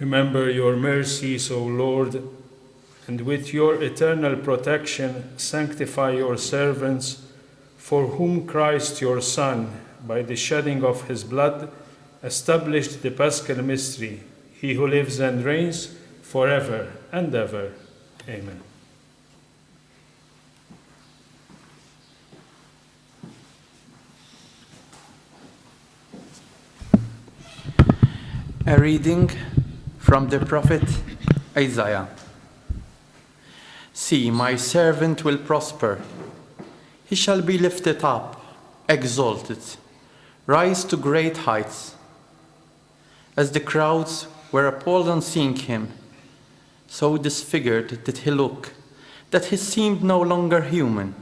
Remember your mercies, O Lord, and with your eternal protection sanctify your servants, for whom Christ your Son, by the shedding of his blood, established the Paschal mystery, he who lives and reigns forever and ever. Amen. A reading from the prophet Isaiah. See, my servant will prosper. He shall be lifted up, exalted, rise to great heights. As the crowds were appalled on seeing him, so disfigured did he look, that he seemed no longer human.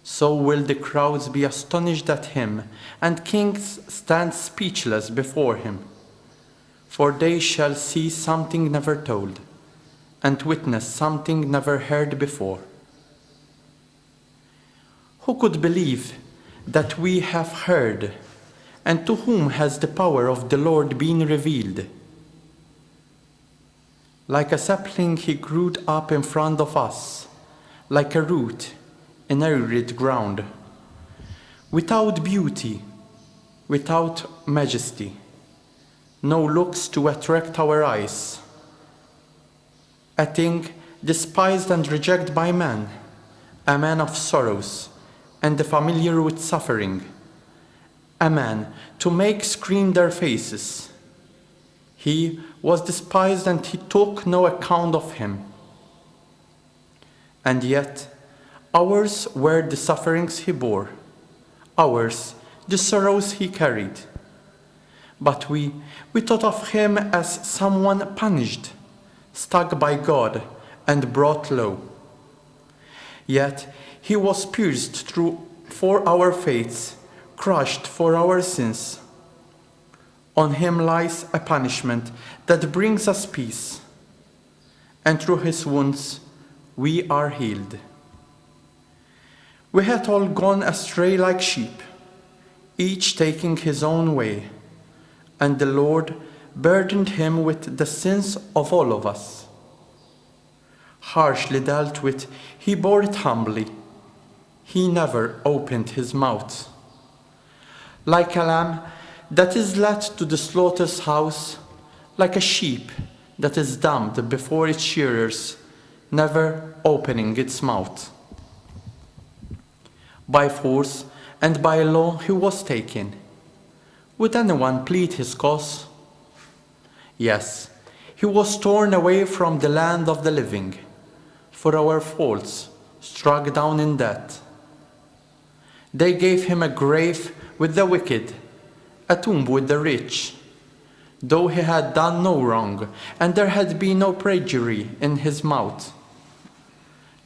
So will the crowds be astonished at him, and kings stand speechless before him. For they shall see something never told, and witness something never heard before. Who could believe that we have heard, and to whom has the power of the Lord been revealed? Like a sapling he grew up in front of us, like a root in arid ground, without beauty, without majesty, no looks to attract our eyes. A thing despised and rejected by man, a man of sorrows and familiar with suffering, a man to make screen their faces. He was despised and he took no account of him. And yet ours were the sufferings he bore, ours the sorrows he carried. But we thought of him as someone punished, struck by God and brought low. Yet he was pierced through for our faiths, crushed for our sins. On him lies a punishment that brings us peace, and through his wounds we are healed. We had all gone astray like sheep, each taking his own way, and the Lord burdened him with the sins of all of us. Harshly dealt with, he bore it humbly. He never opened his mouth. Like a lamb that is led to the slaughter's house, like a sheep that is dumb before its shearers, never opening its mouth. By force and by law he was taken. Would anyone plead his cause? Yes, he was torn away from the land of the living, for our faults, struck down in death. They gave him a grave with the wicked, a tomb with the rich, though he had done no wrong, and there had been no perjury in his mouth.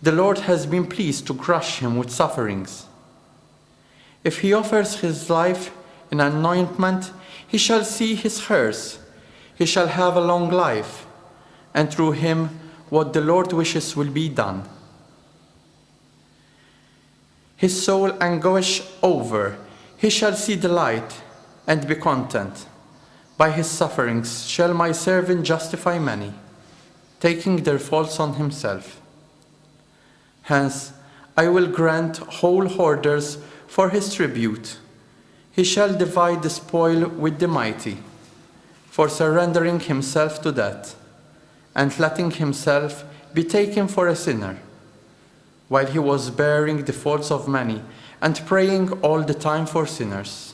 The Lord has been pleased to crush him with sufferings. If he offers his life in anointment, he shall see his hairs. He shall have a long life, and through him what the Lord wishes will be done. His soul anguish over, he shall see the light and be content. By his sufferings shall my servant justify many, taking their faults on himself. Hence I will grant whole hoarders for his tribute. He shall divide the spoil with the mighty, for surrendering himself to death, and letting himself be taken for a sinner, while he was bearing the faults of many, and praying all the time for sinners.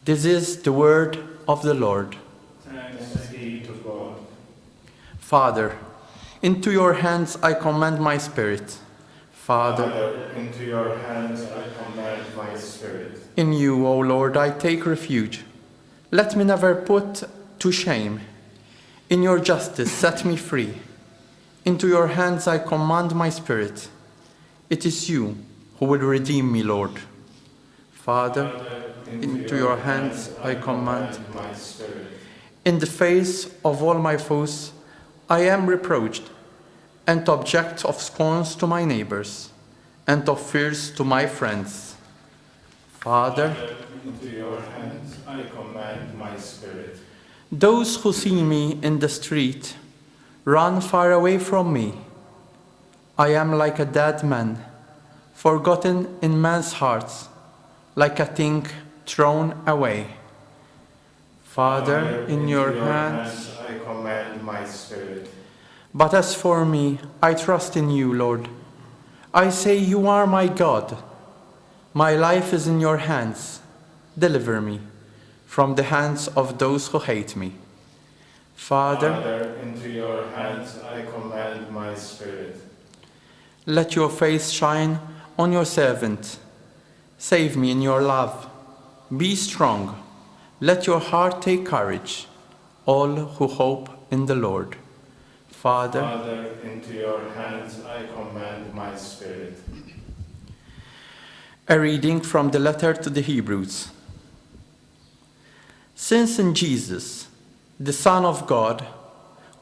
This is the word of the Lord. Thanks be to God. Father, into your hands I commend my spirit. Father, into your hands I commend my spirit. In you, O Lord, I take refuge. Let me never put to shame. In your justice, set me free. Into your hands I command my spirit. It is you who will redeem me, Lord. Father, into your hands I command my spirit. In the face of all my foes, I am reproached, and object of scorns to my neighbors, and of fears to my friends. Father, into your hands I commend my spirit. those who see me in the street run far away from me. I am like a dead man, forgotten in men's hearts, like a thing thrown away. Father, in your hands I commend my spirit. But as for me, I trust in you, Lord. I say you are my God. My life is in your hands. Deliver me from the hands of those who hate me. Father, into your hands I commend my spirit. Let your face shine on your servant. Save me in your love. Be strong. Let your heart take courage, all who hope in the Lord. Father, into your hands I commend my spirit. A reading from the letter to the Hebrews. Since in Jesus, the Son of God,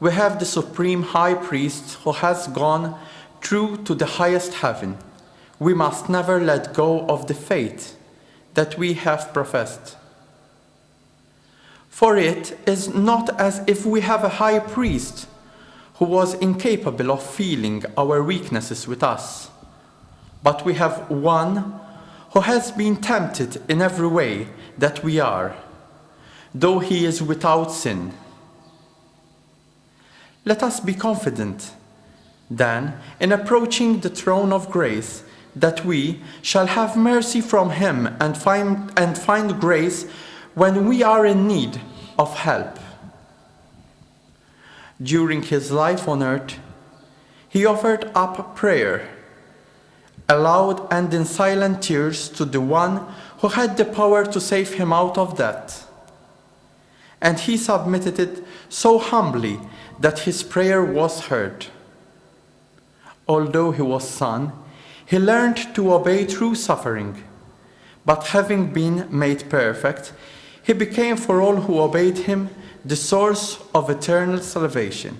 we have the supreme high priest who has gone through to the highest heaven, we must never let go of the faith that we have professed. For it is not as if we have a high priest who was incapable of feeling our weaknesses with us, but we have one who has been tempted in every way that we are, though he is without sin. Let us be confident, then, in approaching the throne of grace, that we shall have mercy from him and find grace when we are in need of help. During his life on earth, he offered up prayer, aloud and in silent tears, to the one who had the power to save him out of death. And he submitted it so humbly that his prayer was heard. Although he was Son, he learned to obey through suffering, but having been made perfect, he became for all who obeyed him the source of eternal salvation.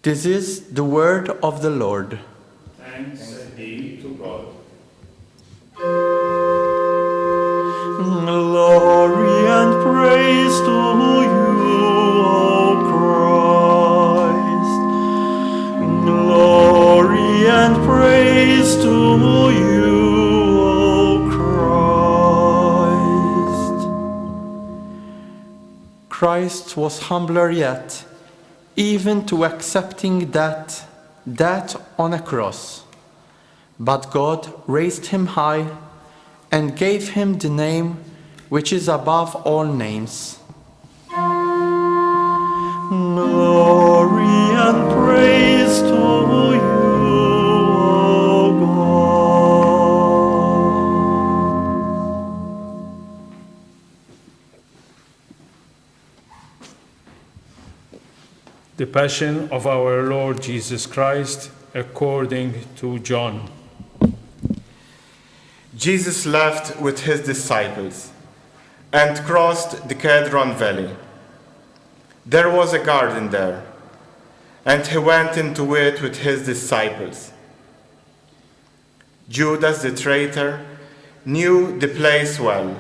This is the word of the Lord. Thanks be to God. Glory and praise to you, O Christ. Glory and praise to you, O Christ. Christ was humbler yet, even to accepting death on a cross. But God raised him high and gave him the name which is above all names. Glory and praise to you, O God. The Passion of our Lord Jesus Christ according to John. Jesus left with his disciples and crossed the Kedron Valley. There was a garden there, and he went into it with his disciples. Judas the traitor knew the place well,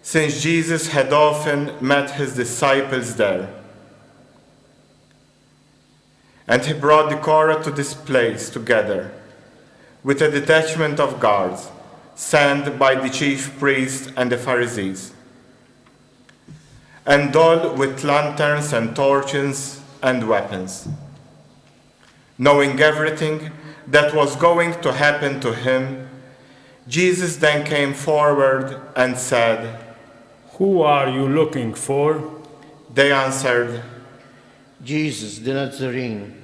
since Jesus had often met his disciples there. And he brought the Korah to this place together with a detachment of guards sent by the chief priests and the Pharisees, and all with lanterns and torches and weapons. Knowing everything that was going to happen to him, Jesus then came forward and said, Who are you looking for? They answered, Jesus the Nazarene.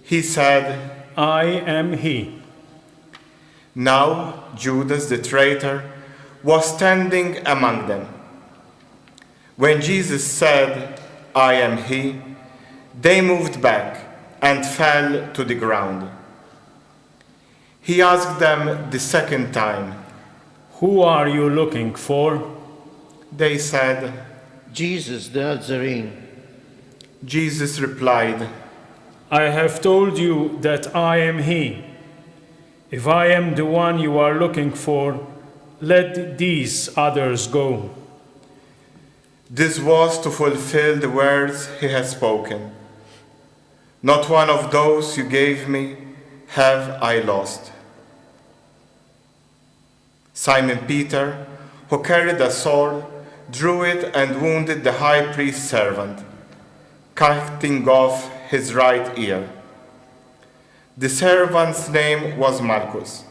He said, I am he. Now Judas the traitor was standing among them. When Jesus said, I am he, they moved back and fell to the ground. He asked them the second time, Who are you looking for? They said, Jesus the Nazarene. Jesus replied, I have told you that I am he. If I am the one you are looking for, let these others go." This was to fulfill the words he had spoken. "Not one of those you gave me have I lost." Simon Peter, who carried a sword, drew it and wounded the high priest's servant, cutting off his right ear. The servant's name was Malchus.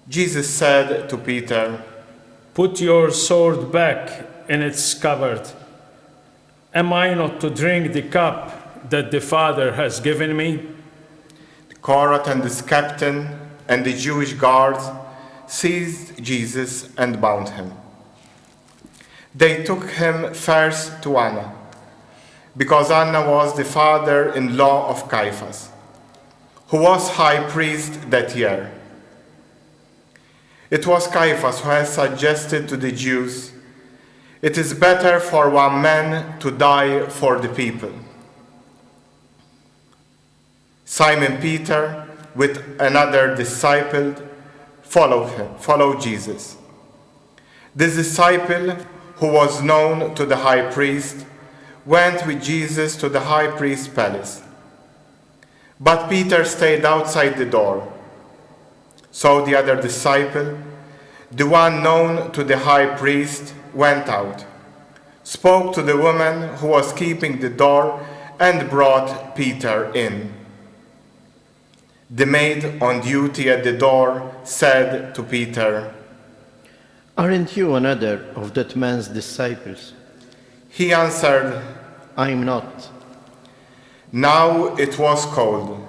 Jesus said to Peter, "Put your sword back in its scabbard. Am I not to drink the cup that the Father has given me?" The cohort and his captain and the Jewish guards seized Jesus and bound him. They took him first to Anna, because Anna was the father-in-law of Caiaphas, who was high priest that year. It was Caiaphas who had suggested to the Jews, "It is better for one man to die for the people." Simon Peter, with another disciple, followed Jesus. This disciple, who was known to the high priest, went with Jesus to the high priest's palace. But Peter stayed outside the door. So the other disciple, the one known to the high priest, went out, spoke to the woman who was keeping the door, and brought Peter in. The maid on duty at the door said to Peter, Aren't you another of that man's disciples? He answered, I am not. Now it was cold,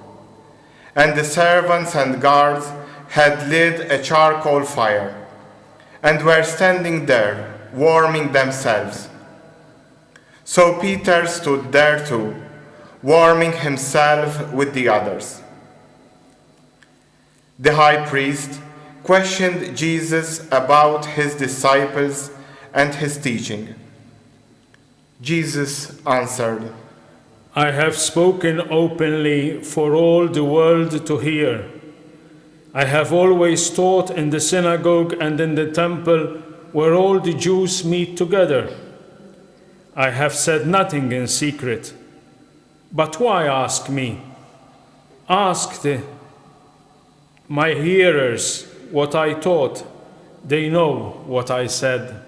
and the servants and guards had lit a charcoal fire, and were standing there, warming themselves. So Peter stood there too, warming himself with the others. The high priest questioned Jesus about his disciples and his teaching. Jesus answered, I have spoken openly for all the world to hear. I have always taught in the synagogue and in the temple where all the Jews meet together. I have said nothing in secret. But why ask me? Ask my hearers what I taught. They know what I said.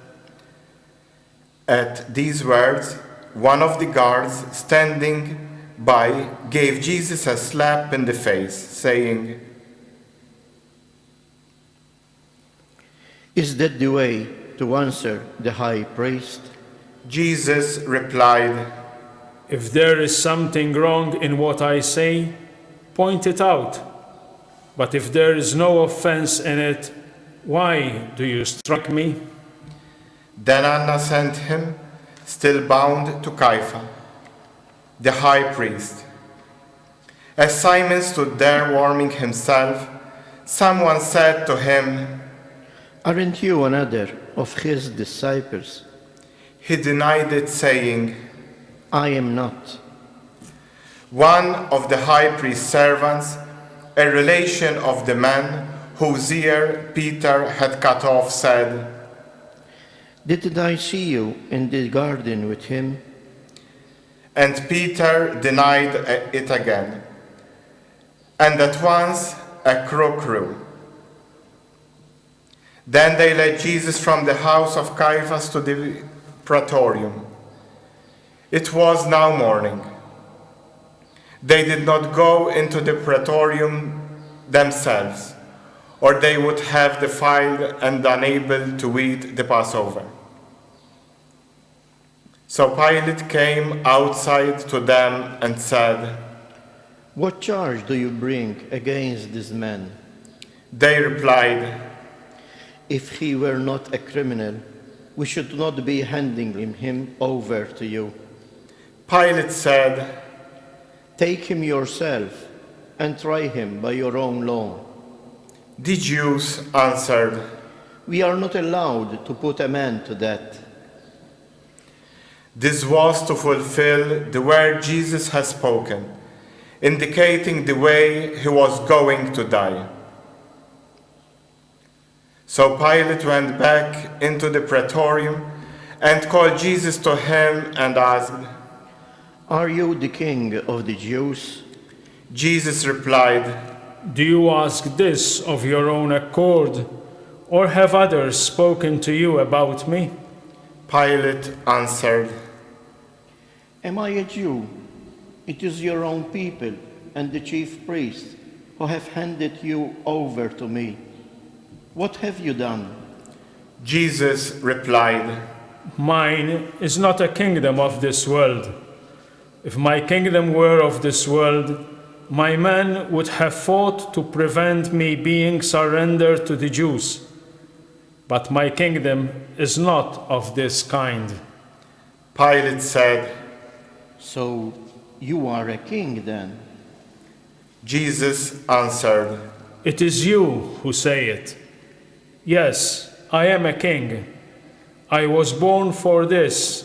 At these words, one of the guards standing by gave Jesus a slap in the face, saying, Is that the way to answer the high priest? Jesus replied, If there is something wrong in what I say, point it out. But if there is no offense in it, why do you strike me? Then Anna sent him, still bound, to Caiaphas, the high priest. As Simon stood there warming himself, someone said to him, Aren't you another of his disciples? He denied it, saying, I am not. One of the high priest's servants, a relation of the man whose ear Peter had cut off, said, Didn't I see you in the garden with him? And Peter denied it again. And at once a crow crew. Then they led Jesus from the house of Caiaphas to the praetorium. It was now morning. They did not go into the praetorium themselves, or they would have defiled and unable to eat the Passover. So Pilate came outside to them and said, What charge do you bring against this man? They replied, If he were not a criminal, we should not be handing him over to you. Pilate said, Take him yourself and try him by your own law. The Jews answered, We are not allowed to put a man to death. This was to fulfill the word Jesus had spoken, indicating the way he was going to die. So Pilate went back into the praetorium and called Jesus to him and asked, "Are you the king of the Jews?" Jesus replied, Do you ask this of your own accord, or have others spoken to you about me? Pilate answered, "Am I a Jew? It is your own people and the chief priests who have handed you over to me. What have you done?" Jesus replied, Mine is not a kingdom of this world. If my kingdom were of this world, my men would have fought to prevent me being surrendered to the Jews. But my kingdom is not of this kind. Pilate said, "So you are a king then?" Jesus answered, It is you who say it. Yes, I am a king. I was born for this.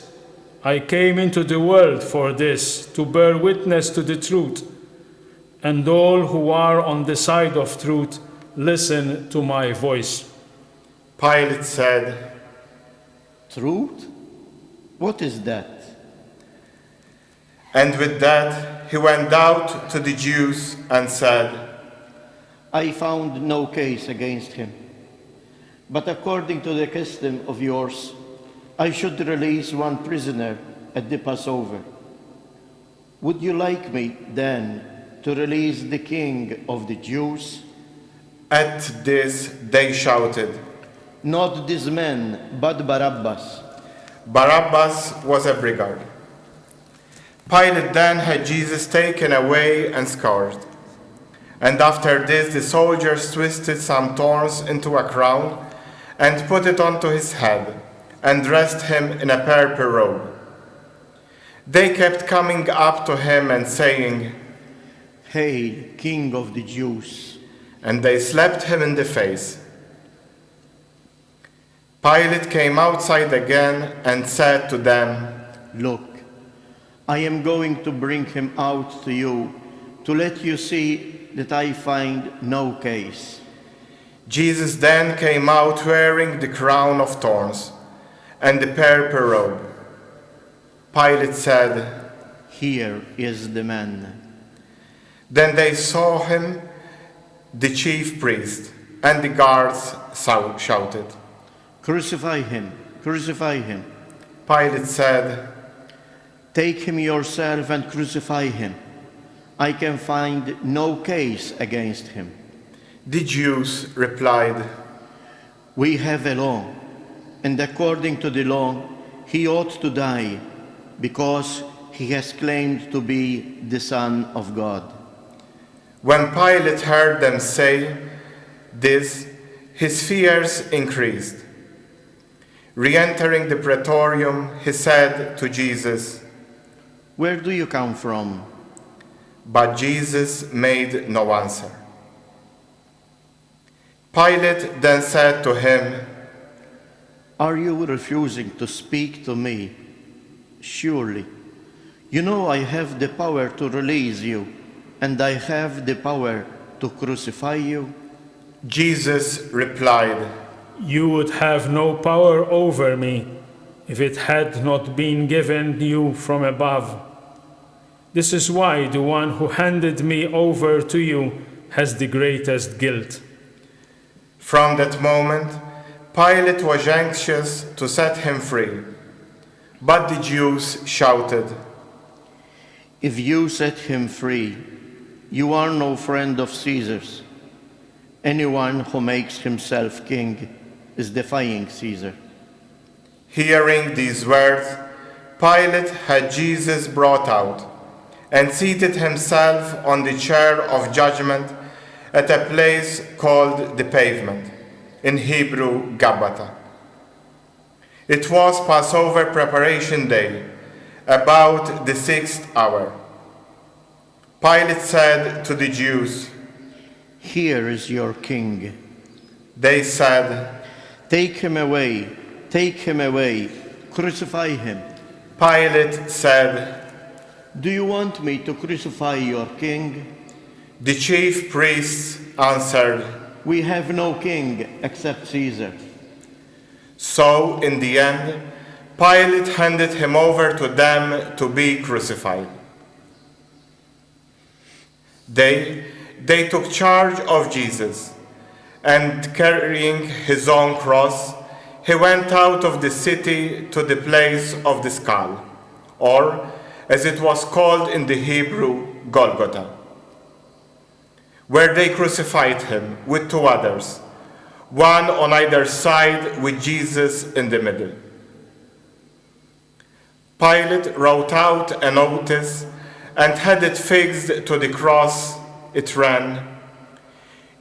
I came into the world for this, to bear witness to the truth. And all who are on the side of truth, listen to my voice. Pilate said, "Truth? What is that?" and with that he went out to the Jews and said, "I found no case against him. But according to the custom of yours, I should release one prisoner at the Passover. Would you like me then to release the king of the Jews?" At this they shouted. "Not this man, but Barabbas." Barabbas was a brigand. Pilate then had Jesus taken away and scourged. And after this the soldiers twisted some thorns into a crown and put it onto his head and dressed him in a purple robe. They kept coming up to him and saying, "Hail, King of the Jews!" and they slapped him in the face. Pilate came outside again and said to them, "Look, I am going to bring him out to you to let you see that I find no case." Jesus then came out wearing the crown of thorns and the purple robe. Pilate said, "Here is the man." Then they saw him, the chief priest, and the guards shouted. "Crucify him! Crucify him!" Pilate said, "Take him yourself and crucify him. I can find no case against him." The Jews replied, "We have a law, and according to the law, he ought to die because he has claimed to be the Son of God." When Pilate heard them say this, his fears increased. Re-entering the praetorium, he said to Jesus, "Where do you come from?" but Jesus made no answer. Pilate then said to him, "Are you refusing to speak to me? Surely, you know I have the power to release you, and I have the power to crucify you." Jesus replied, You would have no power over me if it had not been given you from above. This is why the one who handed me over to you has the greatest guilt. From that moment, Pilate was anxious to set him free, but the Jews shouted, "If you set him free, you are no friend of Caesar's. Anyone who makes himself king is defying Caesar." Hearing these words, Pilate had Jesus brought out and seated himself on the chair of judgment at a place called the Pavement, in Hebrew, Gabbatha. It was Passover preparation day, about the 6th hour. Pilate said to the Jews, "Here is your king." They said, Take him away, crucify him." Pilate said, "Do you want me to crucify your king?" The chief priests answered, We have no king except Caesar." So, in the end, Pilate handed him over to them to be crucified. They took charge of Jesus, and carrying his own cross, he went out of the city to the place of the skull, or, as it was called in the Hebrew, Golgotha, where they crucified him with two others, one on either side with Jesus in the middle. Pilate wrote out a notice and had it fixed to the cross. It ran,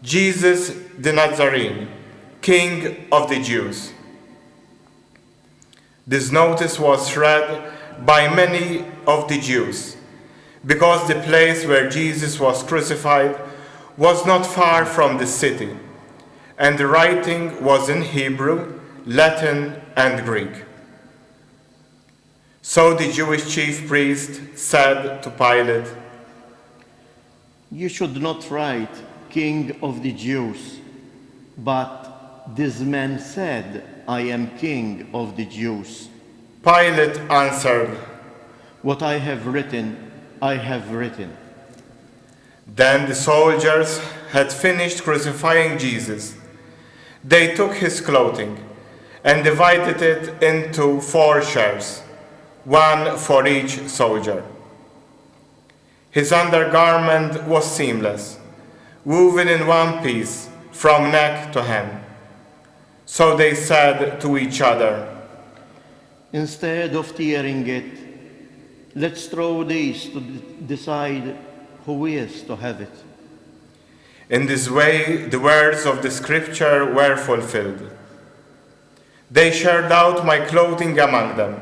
"Jesus the Nazarene, King of the Jews." This notice was read by many of the Jews, because the place where Jesus was crucified was not far from the city, and the writing was in Hebrew, Latin, and Greek. So the Jewish chief priest said to Pilate, "You should not write, 'King of the Jews,' but 'This man said, I am King of the Jews.'" Pilate answered, "What I have written, I have written." Then the soldiers had finished crucifying Jesus. They took his clothing and divided it into 4 shares, one for each soldier. His undergarment was seamless, woven in one piece from neck to hem. So they said to each other, "Instead of tearing it, let's throw these to decide who is to have it." In this way, the words of the scripture were fulfilled. "They shared out my clothing among them.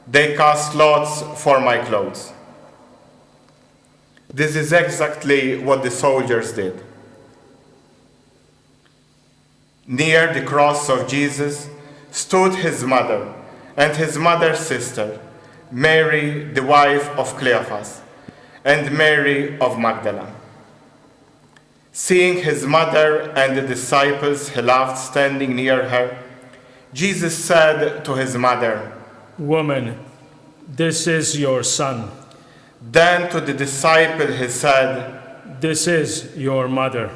They cast lots for my clothes." This is exactly what the soldiers did. Near the cross of Jesus stood his mother and his mother's sister, Mary, the wife of Cleophas, and Mary of Magdala. Seeing his mother and the disciples he loved standing near her, Jesus said to his mother, "Woman, this is your son. Then to the disciple he said, This is your mother."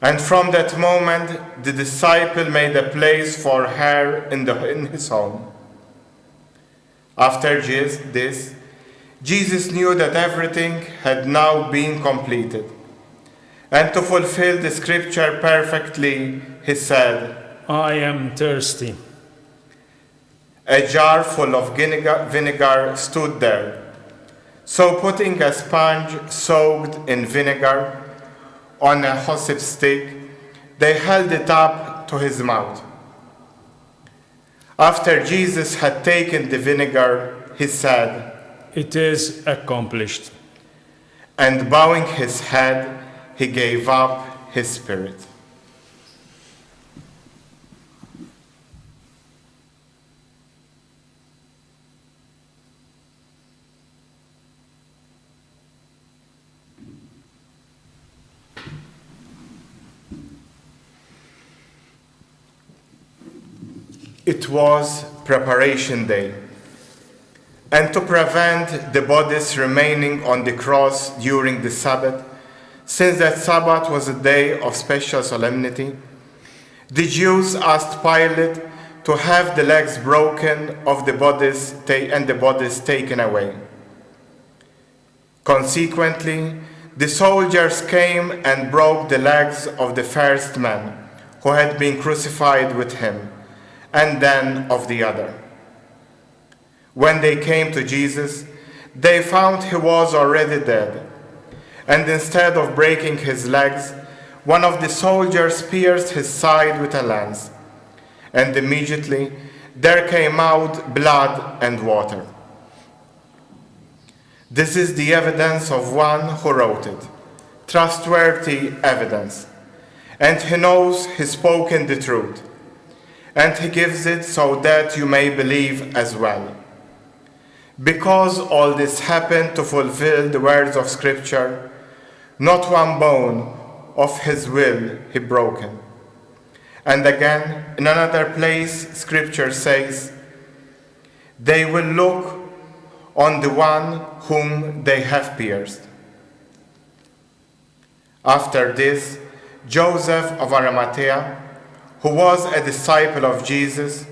and from that moment the disciple made a place for her in his home. After this, Jesus knew that everything had now been completed. And to fulfill the scripture perfectly, he said, "I am thirsty." A jar full of vinegar stood there. So putting a sponge soaked in vinegar on a hyssop stick, they held it up to his mouth. After Jesus had taken the vinegar, he said, "It is accomplished." and bowing his head, he gave up his spirit. It was preparation day, and to prevent the bodies remaining on the cross during the Sabbath, since that Sabbath was a day of special solemnity, the Jews asked Pilate to have the legs broken of the bodies and the bodies taken away. Consequently, the soldiers came and broke the legs of the first man who had been crucified with him, and then of the other. When they came to Jesus, they found he was already dead, and instead of breaking his legs, one of the soldiers pierced his side with a lance, and immediately there came out blood and water. This is the evidence of one who wrote it, trustworthy evidence, and he knows he's spoken the truth, and he gives it so that you may believe as well. Because all this happened to fulfill the words of Scripture, not one bone of his will he broke him. And again, in another place, Scripture says, they will look on the one whom they have pierced. After this, Joseph of Arimathea, who was a disciple of Jesus,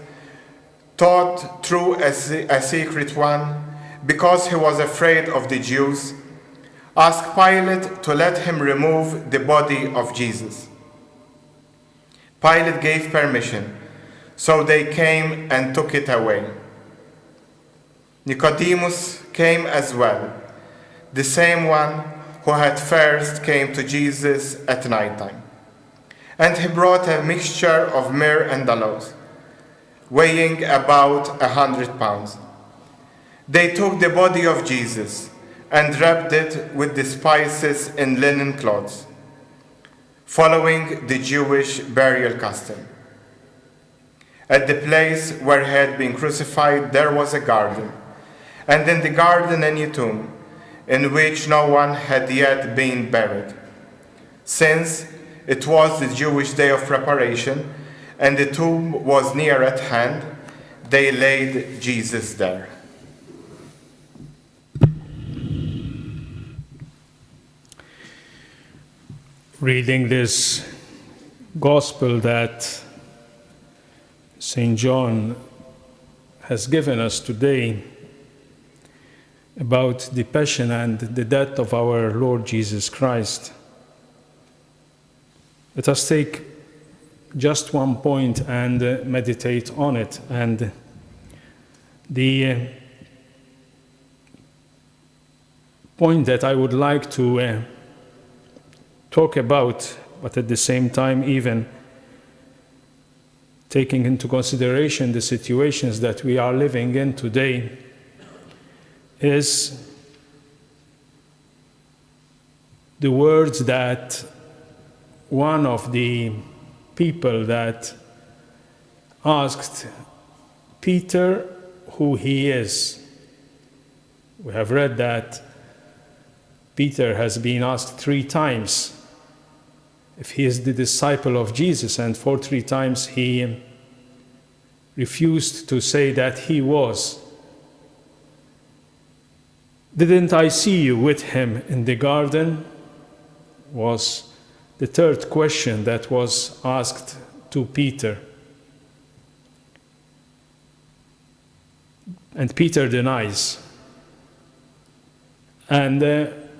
thought through a secret one, because he was afraid of the Jews, asked Pilate to let him remove the body of Jesus. Pilate gave permission, so they came and took it away. Nicodemus came as well, the same one who had first came to Jesus at nighttime. And he brought a mixture of myrrh and aloes, weighing about 100 pounds. They took the body of Jesus and wrapped it with the spices in linen cloths, following the Jewish burial custom. At the place where he had been crucified, there was a garden, and in the garden a new tomb, in which no one had yet been buried. Since it was the Jewish day of preparation, and the tomb was near at hand, they laid Jesus there. Reading this gospel that St. John has given us today about the passion and the death of our Lord Jesus Christ, let us take just one point and meditate on it. And the point that I would like to talk about, but at the same time even taking into consideration the situations that we are living in today, is the words that one of the people that asked Peter who he is. We have read that Peter has been asked 3 times if he is the disciple of Jesus, and for 3 times he refused to say that he was. Didn't I see you with him in the garden? Was the 3rd question that was asked to Peter. And Peter denies. And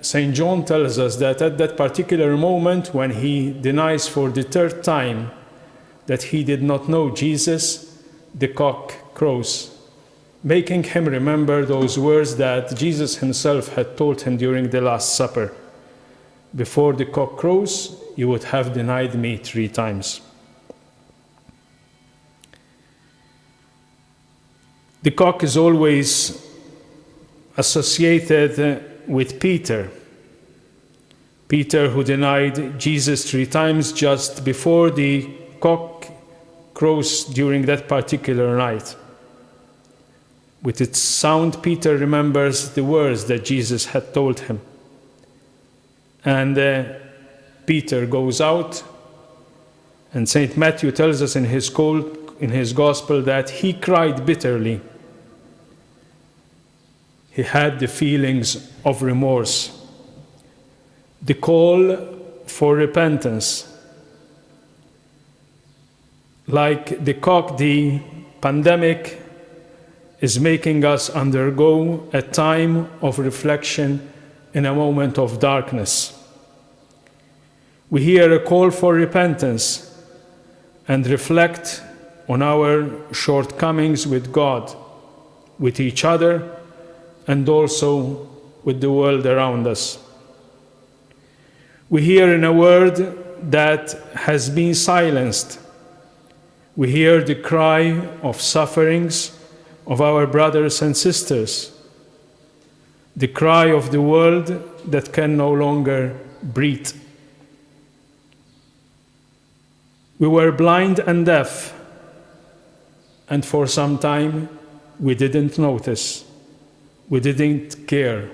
St. John tells us that at that particular moment when he denies for the 3rd time that he did not know Jesus, the cock crows, making him remember those words that Jesus himself had told him during the Last Supper. Before the cock crows, you would have denied me 3 times. The cock is always associated with Peter. Peter, who denied Jesus 3 times just before the cock crows during that particular night. With its sound, Peter remembers the words that Jesus had told him. And Peter goes out, and St. Matthew tells us in his gospel that he cried bitterly. He had the feelings of remorse. The call for repentance. Like the cock, the pandemic is making us undergo a time of reflection in a moment of darkness. We hear a call for repentance and reflect on our shortcomings with God, with each other, and also with the world around us. We hear in a word that has been silenced. We hear the cry of sufferings of our brothers and sisters, the cry of the world that can no longer breathe. We were blind and deaf, and for some time we didn't notice. We didn't care.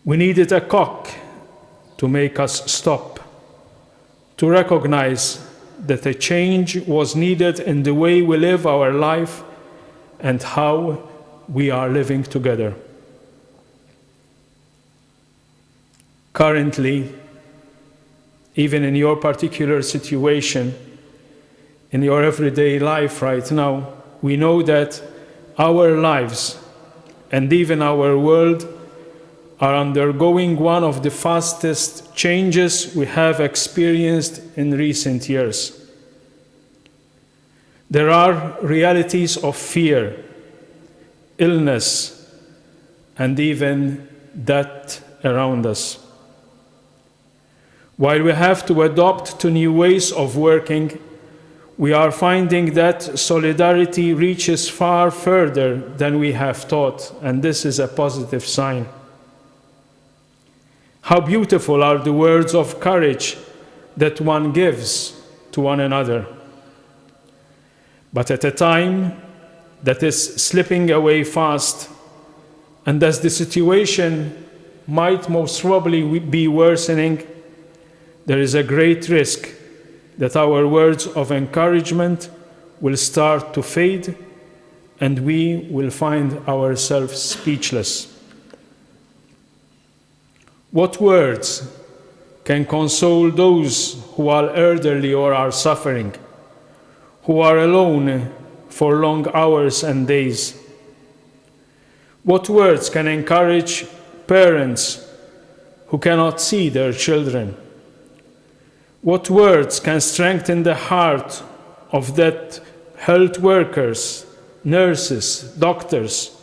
We needed a cock to make us stop, to recognize that a change was needed in the way we live our life and how we are living together. Currently, even in your particular situation, in your everyday life right now, we know that our lives and even our world are undergoing one of the fastest changes we have experienced in recent years. There are realities of fear, illness, and even death around us. While we have to adapt to new ways of working, we are finding that solidarity reaches far further than we have thought, and this is a positive sign. How beautiful are the words of courage that one gives to one another. But at a time that is slipping away fast, and as the situation might most probably be worsening, there is a great risk that our words of encouragement will start to fade and we will find ourselves speechless. What words can console those who are elderly or are suffering, who are alone for long hours and days? What words can encourage parents who cannot see their children? What words can strengthen the heart of that health workers, nurses, doctors,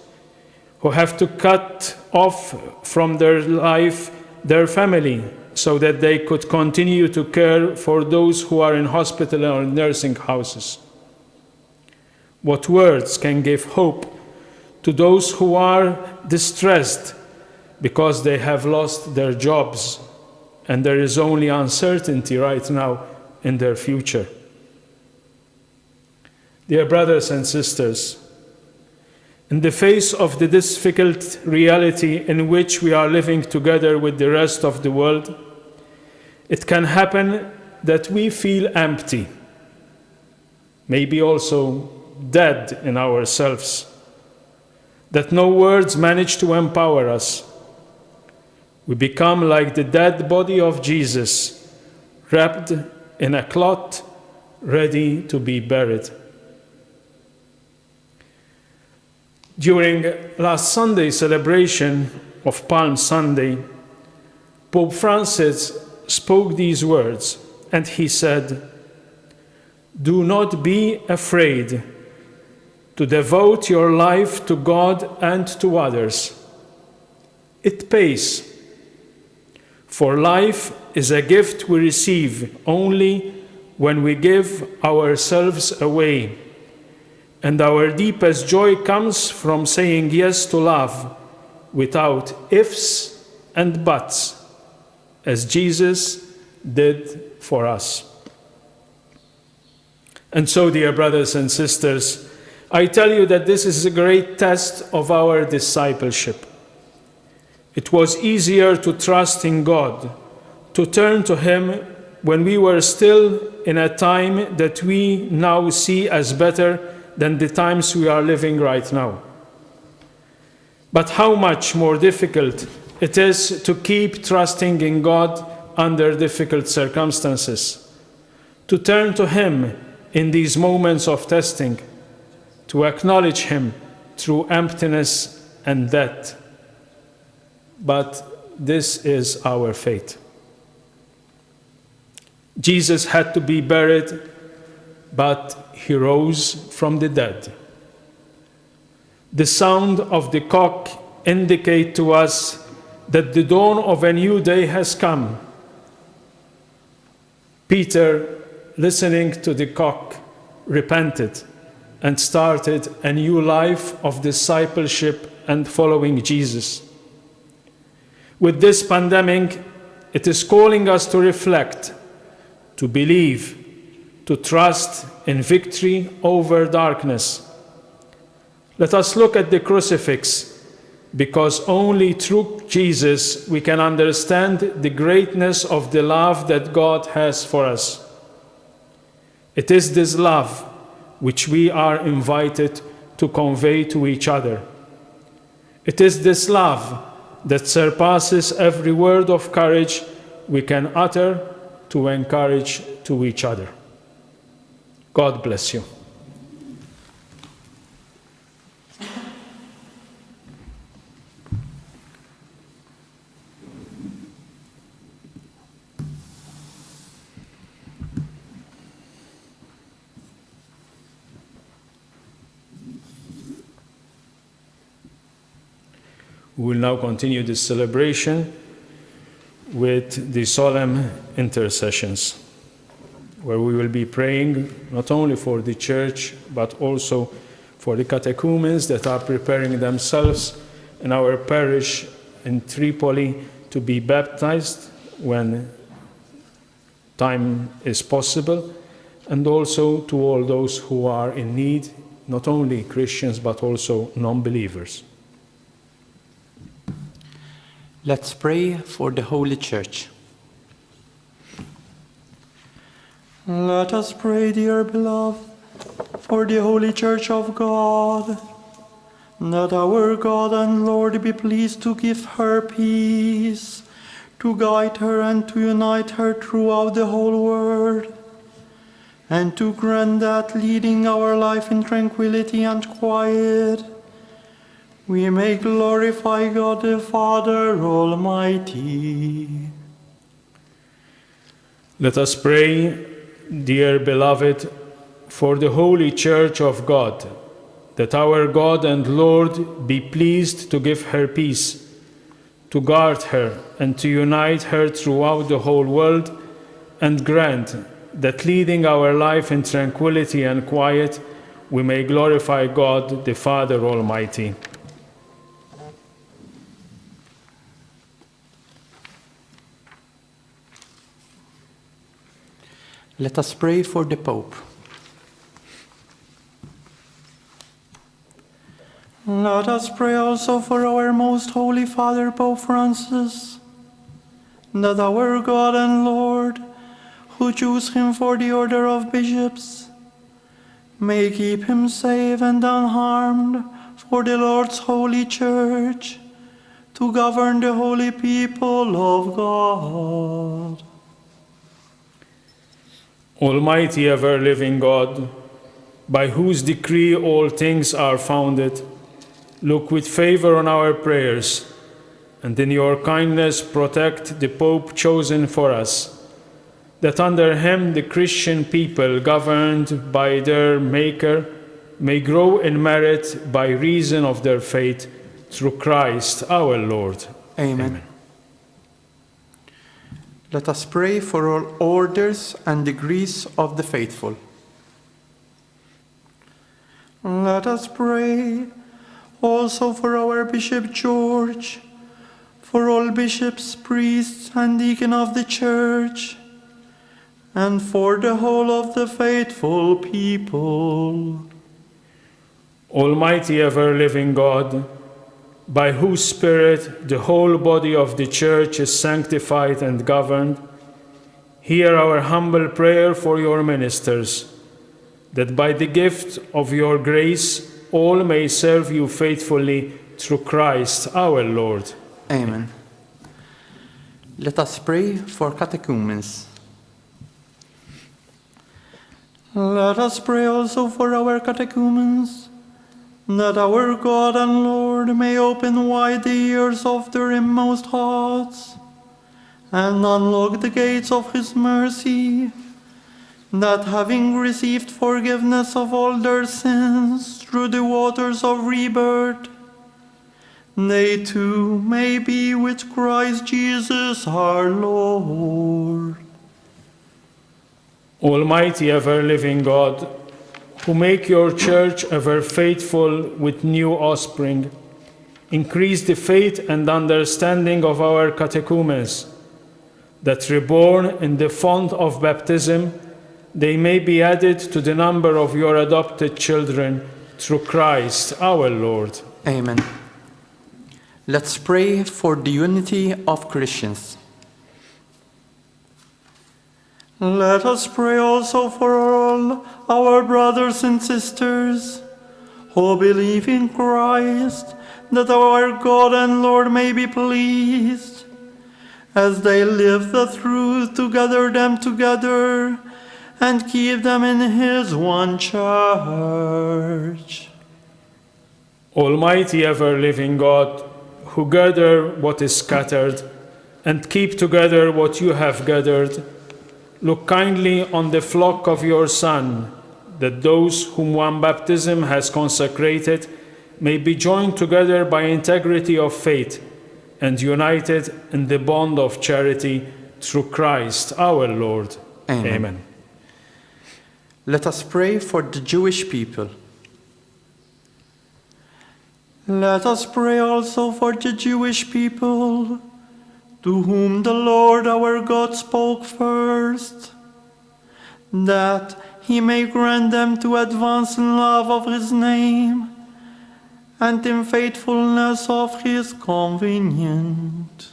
who have to cut off from their life their family so that they could continue to care for those who are in hospital or nursing houses? What words can give hope to those who are distressed because they have lost their jobs and there is only uncertainty right now in their future? Dear brothers and sisters, in the face of the difficult reality in which we are living together with the rest of the world, it can happen that we feel empty, maybe also dead in ourselves, that no words manage to empower us. We become like the dead body of Jesus, wrapped in a cloth, ready to be buried. During last Sunday's celebration of Palm Sunday, Pope Francis spoke these words, and he said, "Do not be afraid to devote your life to God and to others. It pays. For life is a gift we receive only when we give ourselves away. And our deepest joy comes from saying yes to love without ifs and buts, as Jesus did for us." And so, dear brothers and sisters, I tell you that this is a great test of our discipleship. It was easier to trust in God, to turn to Him when we were still in a time that we now see as better than the times we are living right now. But how much more difficult it is to keep trusting in God under difficult circumstances, to turn to Him in these moments of testing, to acknowledge Him through emptiness and death. But this is our fate. Jesus had to be buried, but He rose from the dead. The sound of the cock indicates to us that the dawn of a new day has come. Peter, listening to the cock, repented and started a new life of discipleship and following Jesus. With this pandemic, it is calling us to reflect, to believe, to trust in victory over darkness. Let us look at the crucifix because only through Jesus we can understand the greatness of the love that God has for us. It is this love which we are invited to convey to each other. It is this love that surpasses every word of courage we can utter to encourage to each other. God bless you. We will now continue this celebration with the solemn intercessions, where we will be praying not only for the church, but also for the catechumens that are preparing themselves in our parish in Tripoli to be baptized when time is possible, and also to all those who are in need, not only Christians, but also non-believers. Let's pray for the Holy Church. Let us pray, dear beloved, for the Holy Church of God, that our God and Lord be pleased to give her peace, to guide her and to unite her throughout the whole world, and to grant that, leading our life in tranquility and quiet, we may glorify God the Father Almighty. Let us pray, dear beloved, for the Holy Church of God, that our God and Lord be pleased to give her peace, to guard her and to unite her throughout the whole world, and grant that, leading our life in tranquility and quiet, we may glorify God the Father Almighty. Let us pray for the Pope. Let us pray also for our most holy Father, Pope Francis, that our God and Lord, who chose him for the order of bishops, may keep him safe and unharmed for the Lord's holy church, to govern the holy people of God. Almighty ever-living God, by whose decree all things are founded, look with favor on our prayers, and in your kindness protect the Pope chosen for us, that under him the Christian people, governed by their Maker, may grow in merit by reason of their faith, through Christ our Lord. Amen. Let us pray for all orders and degrees of the faithful. Let us pray also for our Bishop George, for all bishops, priests, and deacons of the Church, and for the whole of the faithful people. Almighty ever-living God, by whose Spirit the whole body of the Church is sanctified and governed, hear our humble prayer for your ministers, that by the gift of your grace all may serve you faithfully through Christ our Lord. Amen. Let us pray for catechumens. Let us pray also for our catechumens, that our God and Lord may open wide the ears of their inmost hearts, and unlock the gates of his mercy, that having received forgiveness of all their sins through the waters of rebirth, they too may be with Christ Jesus our Lord. Almighty ever-living God, who make your church ever faithful with new offspring, increase the faith and understanding of our catechumens, that reborn in the font of baptism, they may be added to the number of your adopted children through Christ our Lord. Amen. Let's pray for the unity of Christians. Let us pray also for all our brothers and sisters who believe in Christ, that our God and Lord may be pleased, as they live the truth, to gather them together and keep them in His one church. Almighty ever-living God, who gather what is scattered and keep together what you have gathered, look kindly on the flock of your Son, that those whom one baptism has consecrated may be joined together by integrity of faith and united in the bond of charity through Christ our Lord. Amen. Amen. Let us pray for the Jewish people. Let us pray also for the Jewish people, to whom the Lord our God spoke first, that He may grant them to advance in love of His name and in faithfulness of His covenant.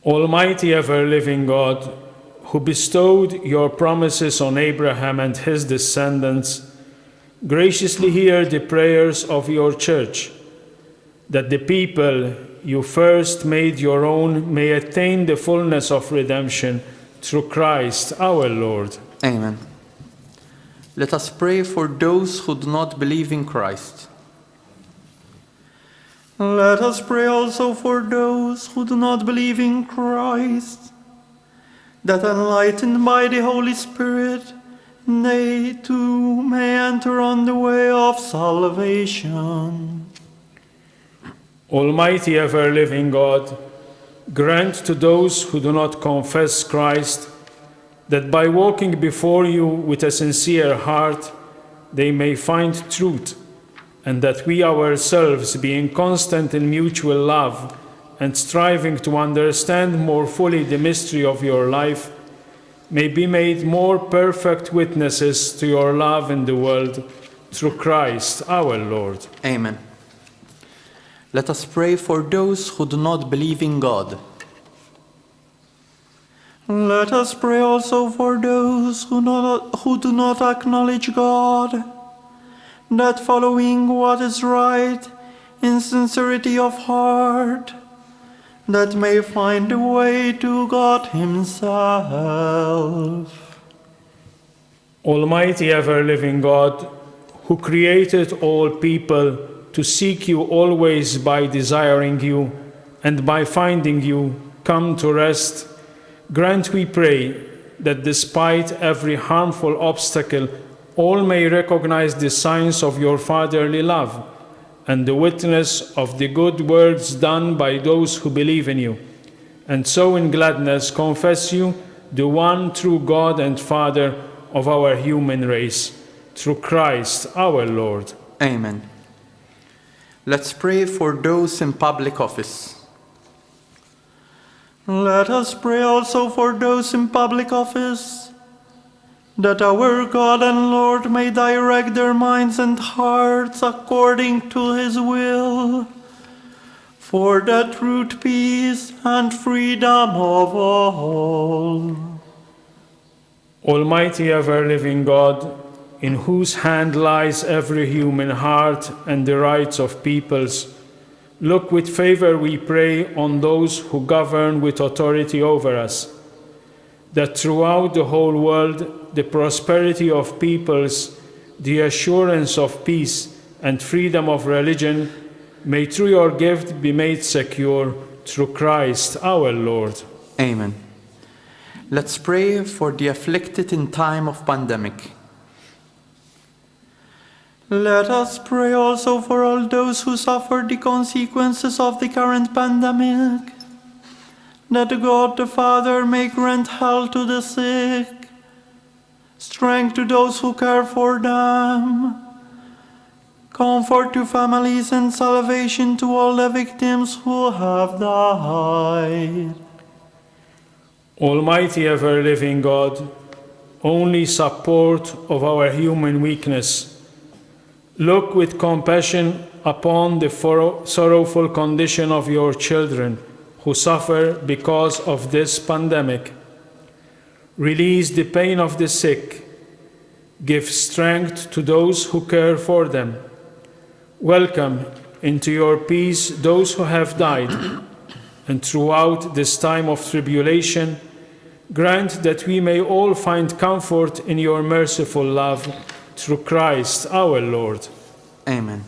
Almighty ever-living God, who bestowed your promises on Abraham and his descendants, graciously hear the prayers of your church, that the people you first made your own may attain the fullness of redemption through Christ our Lord. Amen. Let us pray for those who do not believe in Christ. Let us pray also for those who do not believe in Christ, that enlightened by the Holy Spirit, they too may enter on the way of salvation. Almighty ever-living God, grant to those who do not confess Christ that by walking before you with a sincere heart, they may find truth, and that we ourselves, being constant in mutual love and striving to understand more fully the mystery of your life, may be made more perfect witnesses to your love in the world, through Christ our Lord. Amen. Let us pray for those who do not believe in God. Let us pray also for those who do not acknowledge God, that following what is right in sincerity of heart, that may find the way to God Himself. Almighty ever-living God, who created all people to seek you always by desiring you and by finding you, come to rest, grant, we pray, that despite every harmful obstacle, all may recognize the signs of your fatherly love and the witness of the good works done by those who believe in you, and so in gladness confess you, the one true God and Father of our human race, through Christ our Lord. Amen. Let's pray for those in public office. Let us pray also for those in public office, that our God and Lord may direct their minds and hearts according to His will, for the truth, peace, and freedom of all. Almighty ever-living God, in whose hand lies every human heart and the rights of peoples, look with favor, we pray, on those who govern with authority over us, that throughout the whole world the prosperity of peoples, the assurance of peace, and freedom of religion may through your gift be made secure, through Christ our Lord. Amen. Let's pray for the afflicted in time of pandemic. Let us pray also for all those who suffer the consequences of the current pandemic, that God the Father may grant health to the sick, strength to those who care for them, comfort to families, and salvation to all the victims who have died. Almighty ever-living God, only support of our human weakness, look with compassion upon the sorrowful condition of your children who suffer because of this pandemic. Release the pain of the sick. Give strength to those who care for them. Welcome into your peace those who have died. And throughout this time of tribulation, grant that we may all find comfort in your merciful love through Christ our Lord. Amen.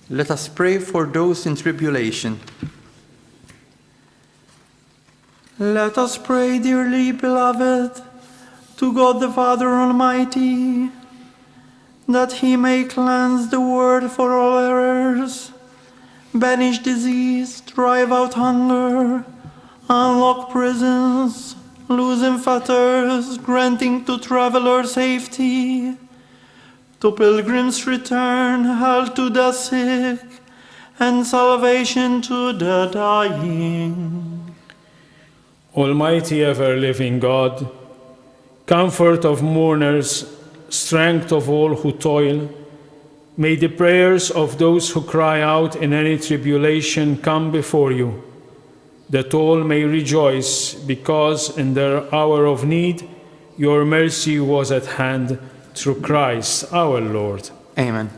Let us pray for those in tribulation. Let us pray, dearly beloved, to God the Father Almighty, that he may cleanse the world for all errors, banish disease, drive out hunger, unlock prisons, loosen fetters, granting to travelers safety, to pilgrims return, health to the sick, and salvation to the dying. Almighty ever-living God, comfort of mourners, strength of all who toil, may the prayers of those who cry out in any tribulation come before you, that all may rejoice, because in their hour of need your mercy was at hand, through Christ our Lord. Amen.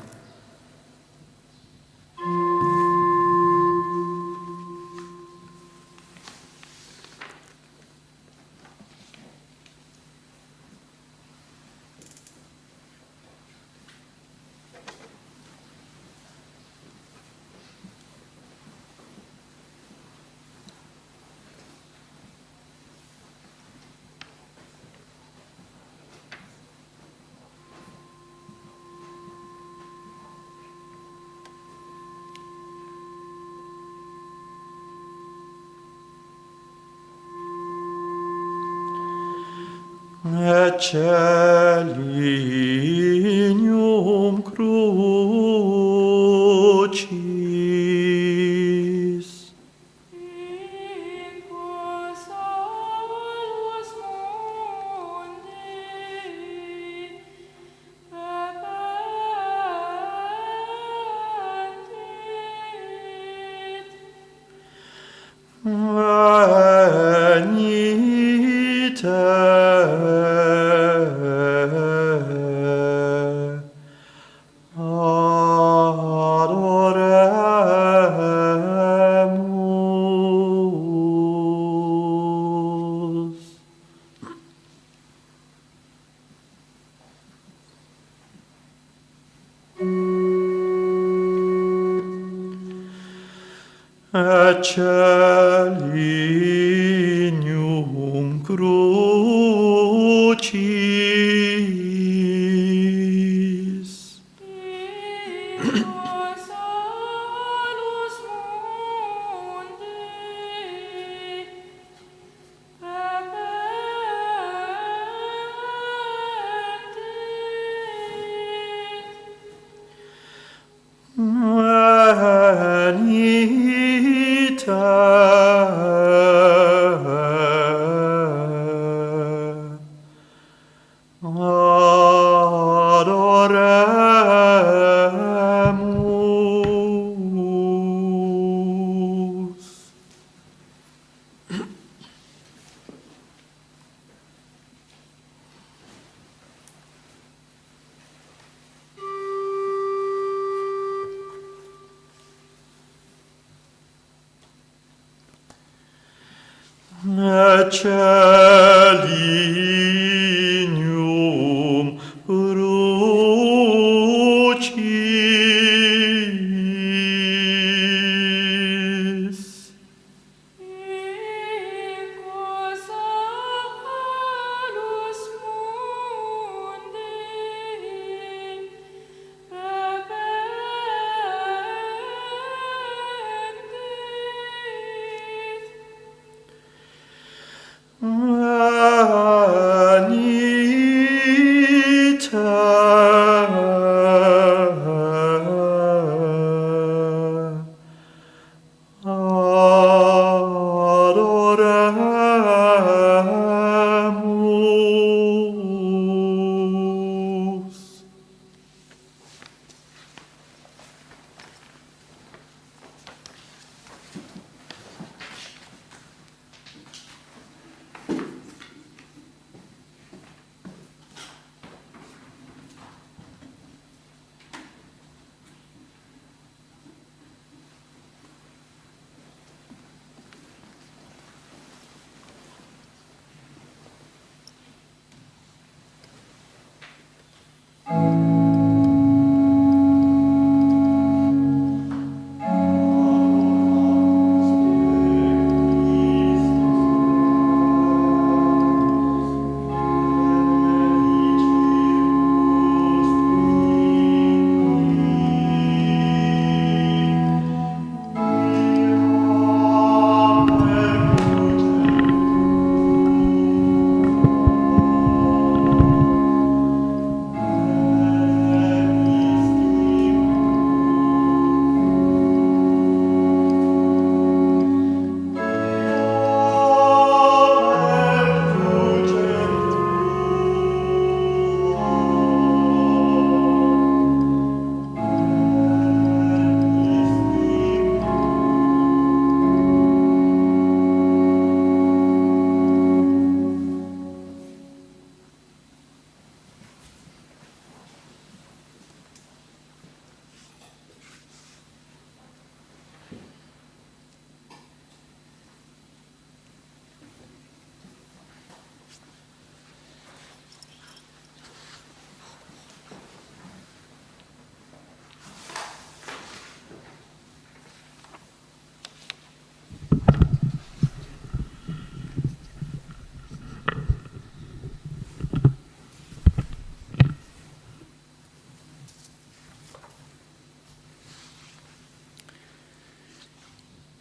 Eccelinium crucis. Eccelinium crucis. Eccelinium crucis. Adoremus.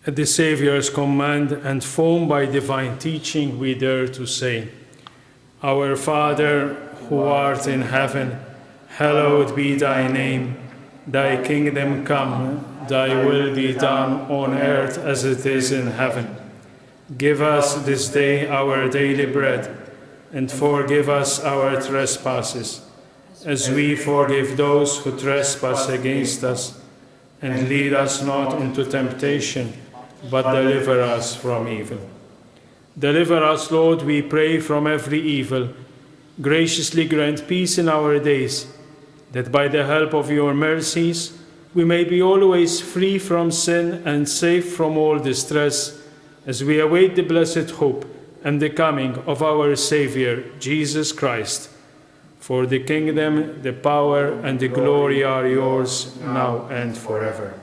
At the Saviour's command and formed by divine teaching, we dare to say, Our Father, who art in heaven, hallowed be thy name. Thy kingdom come, thy will be done on earth as it is in heaven. Give us this day our daily bread, and forgive us our trespasses, as we forgive those who trespass against us. And lead us not into temptation, but deliver us from evil. Deliver us, Lord, we pray, from every evil. Graciously grant peace in our days, that by the help of your mercies we may be always free from sin and safe from all distress, as we await the blessed hope and the coming of our Saviour, Jesus Christ. For the kingdom, the power, and the glory are yours, now and forever.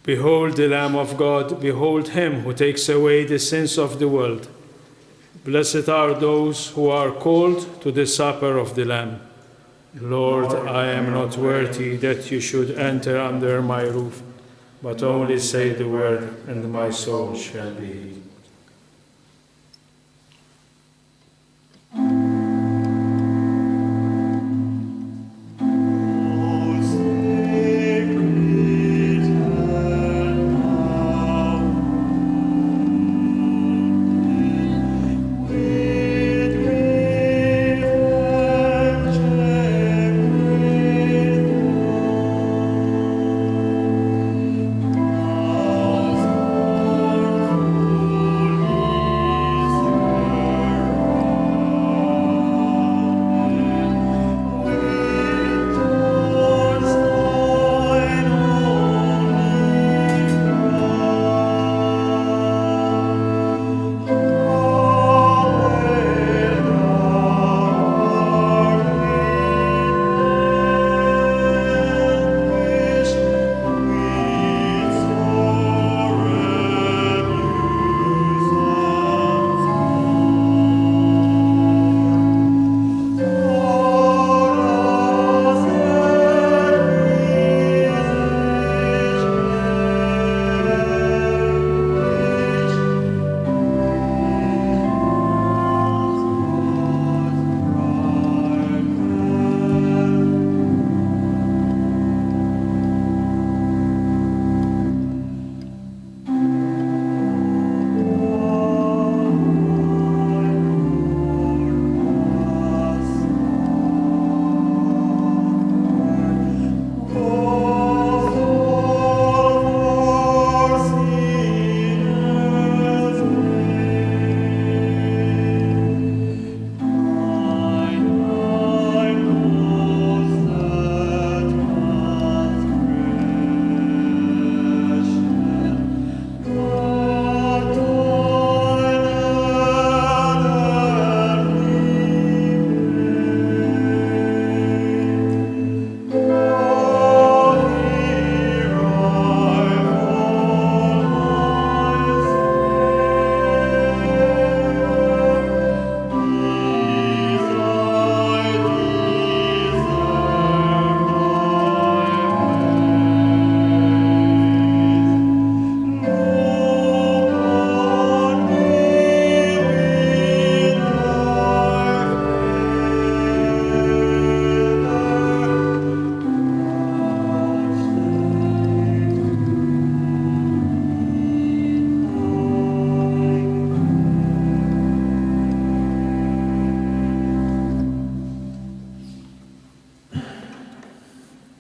Behold the Lamb of God, behold him who takes away the sins of the world. Blessed are those who are called to the supper of the Lamb. Lord, I am not worthy that you should enter under my roof, but only say the word, and my soul shall be healed.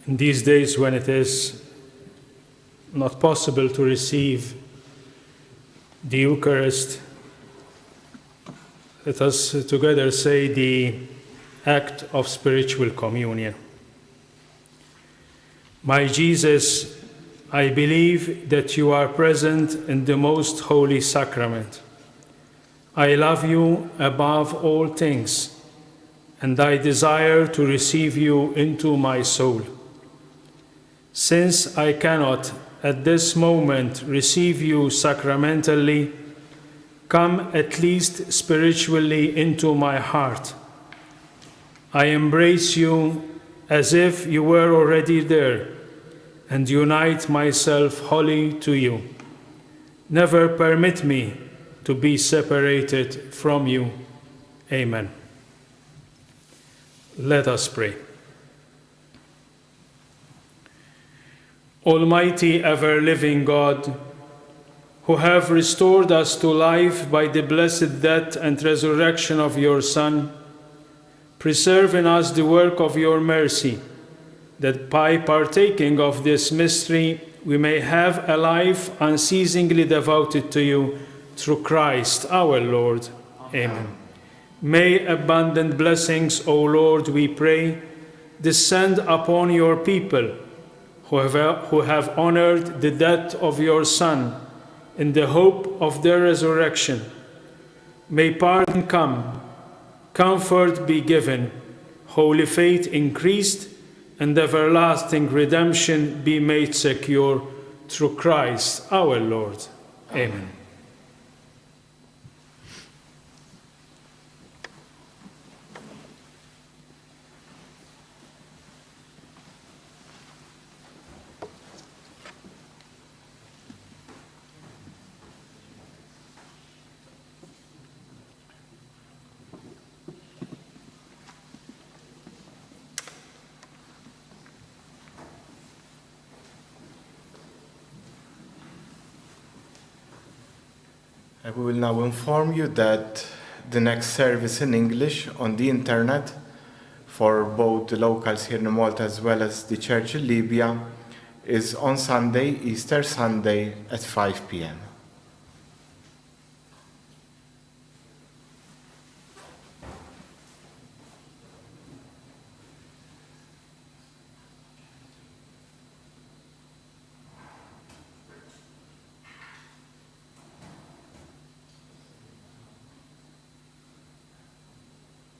In these days when it is not possible to receive the Eucharist, let us together say the act of spiritual communion. My Jesus, I believe that you are present in the most holy sacrament. I love you above all things, and I desire to receive you into my soul. Since I cannot at this moment receive you sacramentally, come at least spiritually into my heart. I embrace you as if you were already there, and unite myself wholly to you. Never permit me to be separated from you. Amen. Let us pray. Almighty, ever-living God, who have restored us to life by the blessed death and resurrection of your Son, preserve in us the work of your mercy, that by partaking of this mystery we may have a life unceasingly devoted to you, through Christ our Lord. Amen. May abundant blessings, O Lord, we pray, descend upon your people who have honored the death of your Son in the hope of their resurrection. May pardon come, comfort be given, holy faith increased, and everlasting redemption be made secure through Christ our Lord. Amen. We will now inform you that the next service in English on the internet for both the locals here in Malta as well as the church in Libya is on Sunday, Easter Sunday at 5 p.m.